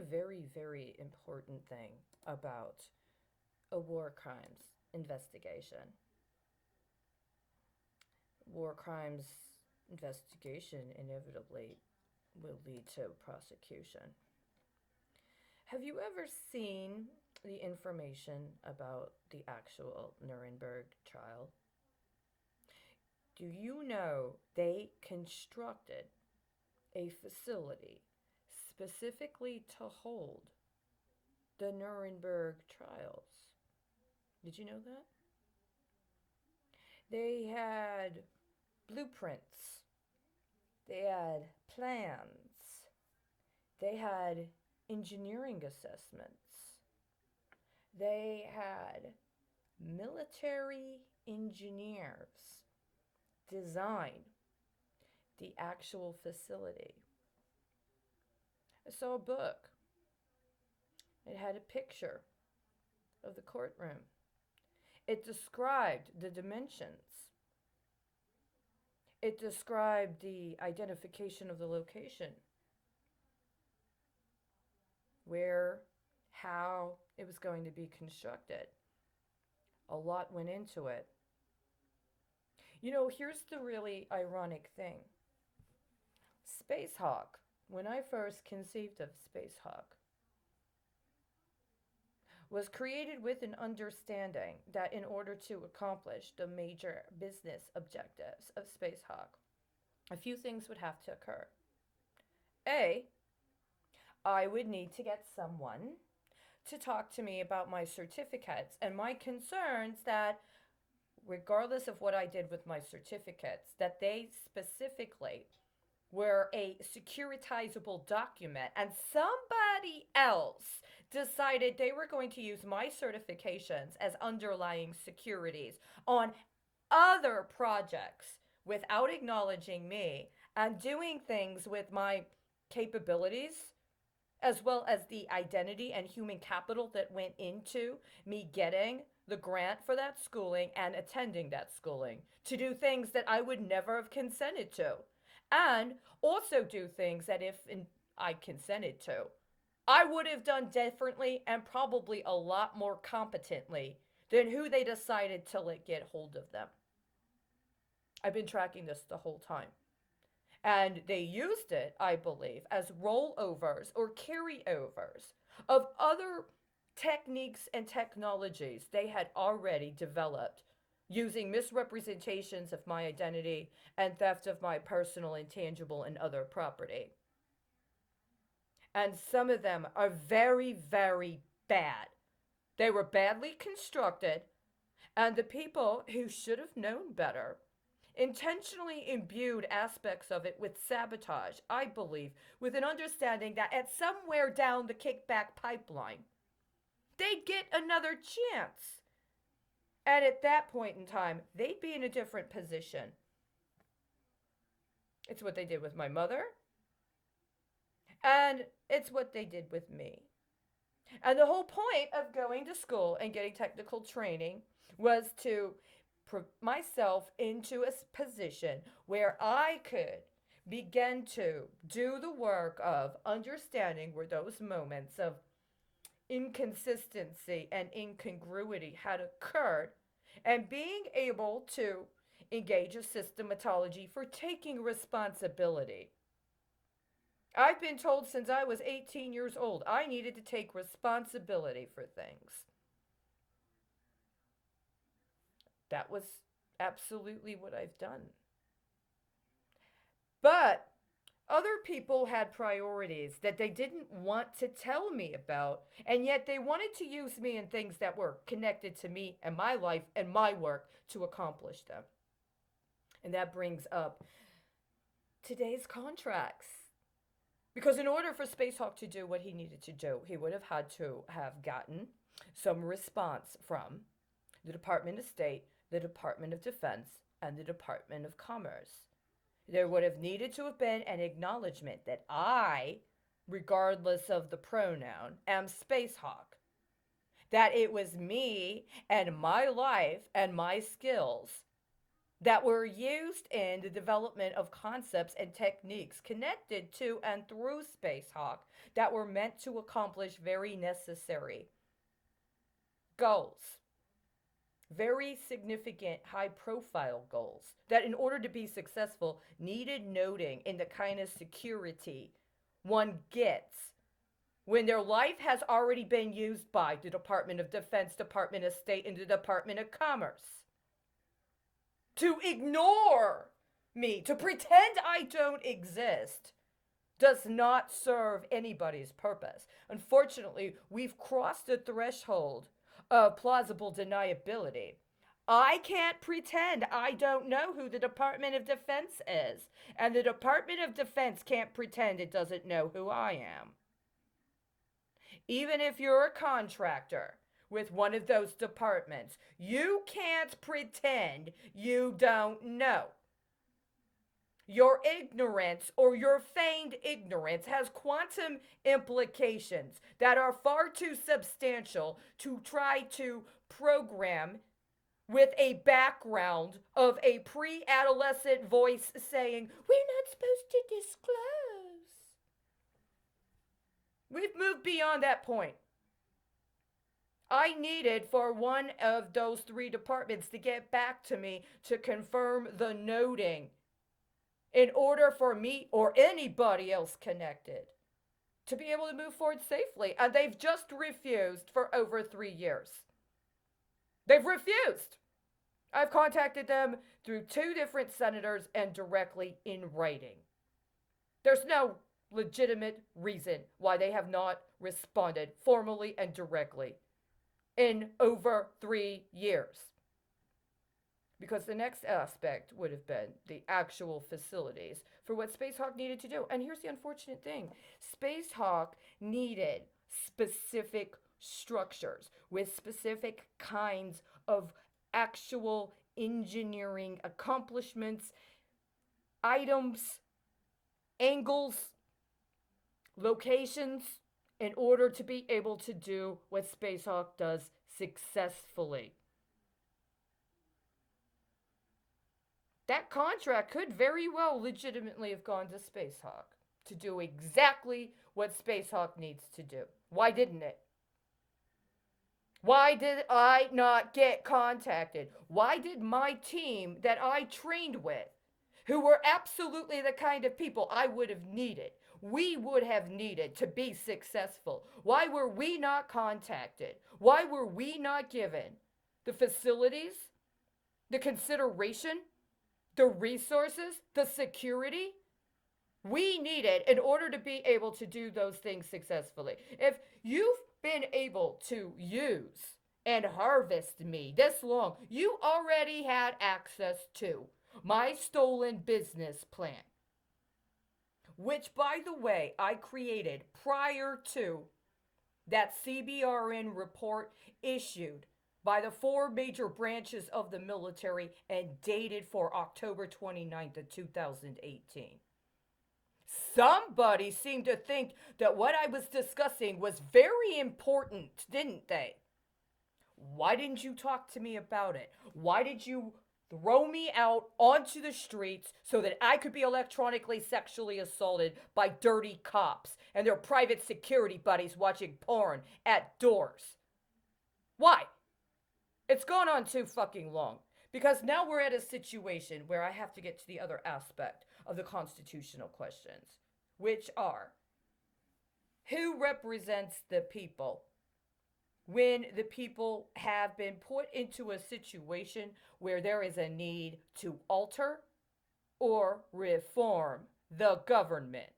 very, very important thing about a war crimes investigation. War crimes investigation inevitably will lead to prosecution. Have you ever seen the information about the actual Nuremberg trial? Do you know they constructed a facility specifically to hold the Nuremberg trials? Did you know that? They had blueprints, they had plans, they had engineering assessments, they had military engineers design the actual facility. I saw a book. It had a picture of the courtroom. It described the dimensions. It described the identification of the location, where, how it was going to be constructed. A lot went into it. You know, here's the really ironic thing. Space Hawk, when I first conceived of Space Hawk, was created with an understanding that in order to accomplish the major business objectives of Space Hawk, a few things would have to occur. A, I would need to get someone to talk to me about my certificates and my concerns that regardless of what I did with my certificates, that they specifically were a securitizable document, and somebody else decided they were going to use my certifications as underlying securities on other projects without acknowledging me and doing things with my capabilities as well as the identity and human capital that went into me getting the grant for that schooling and attending that schooling to do things that I would never have consented to. And also do things that if I consented to, I would have done differently and probably a lot more competently than who they decided to let get hold of them. I've been tracking this the whole time. And they used it, I believe, as rollovers or carryovers of other techniques and technologies they had already developed using misrepresentations of my identity and theft of my personal, intangible, and other property. And some of them are very, very bad. They were badly constructed, and the people who should have known better intentionally imbued aspects of it with sabotage, I believe, with an understanding that at somewhere down the kickback pipeline, they'd get another chance. And at that point in time, they'd be in a different position. It's what they did with my mother, and it's what they did with me. And the whole point of going to school and getting technical training was to put myself into a position where I could begin to do the work of understanding where those moments of inconsistency and incongruity had occurred and being able to engage a systematology for taking responsibility. I've been told since I was 18 years old I needed to take responsibility for things. That was absolutely what I've done. But other people had priorities that they didn't want to tell me about, and yet they wanted to use me in things that were connected to me and my life and my work to accomplish them. And that brings up today's contracts. Because in order for Spacehawk to do what he needed to do, he would have had to have gotten some response from the Department of State, the Department of Defense, and the Department of Commerce. There would have needed to have been an acknowledgement that I, regardless of the pronoun, am Spacehawk. That it was me and my life and my skills that were used in the development of concepts and techniques connected to and through Spacehawk that were meant to accomplish very necessary goals. Very significant high profile goals that, in order to be successful, needed noting in the kind of security one gets when their life has already been used by the Department of Defense, Department of State, and the Department of Commerce. To ignore me, to pretend I don't exist, does not serve anybody's purpose. Unfortunately, we've crossed the threshold of plausible deniability. I can't pretend I don't know who the Department of Defense is, and the Department of Defense can't pretend it doesn't know who I am. Even if you're a contractor with one of those departments, you can't pretend you don't know. Your ignorance or your feigned ignorance has quantum implications that are far too substantial to try to program with a background of a pre-adolescent voice saying, "We're not supposed to disclose." We've moved beyond that point. I needed for one of those three departments to get back to me to confirm the noting in order for me or anybody else connected to be able to move forward safely. And they've just refused for over 3 years. They've refused. I've contacted them through 2 different senators and directly in writing. There's no legitimate reason why they have not responded formally and directly in over 3 years. Because the next aspect would have been the actual facilities for what Spacehawk needed to do. And here's the unfortunate thing. Spacehawk needed specific structures with specific kinds of actual engineering accomplishments, items, angles, locations, in order to be able to do what Spacehawk does successfully. That contract could very well legitimately have gone to Spacehawk to do exactly what Spacehawk needs to do. Why didn't it? Why did I not get contacted? Why did my team that I trained with, who were absolutely the kind of people I would have needed, we would have needed to be successful, why were we not contacted? Why were we not given the facilities, the consideration, the resources, the security we needed in order to be able to do those things successfully? If you've been able to use and harvest me this long, you already had access to my stolen business plan, which, by the way, I created prior to that CBRN report issued by the 4 major branches of the military and dated for October 29th of 2018. Somebody seemed to think that what I was discussing was very important, didn't they? Why didn't you talk to me about it? Why did you throw me out onto the streets so that I could be electronically sexually assaulted by dirty cops and their private security buddies watching porn at doors? Why? It's gone on too fucking long. Because now we're at a situation where I have to get to the other aspect of the constitutional questions, which are, who represents the people when the people have been put into a situation where there is a need to alter or reform the government?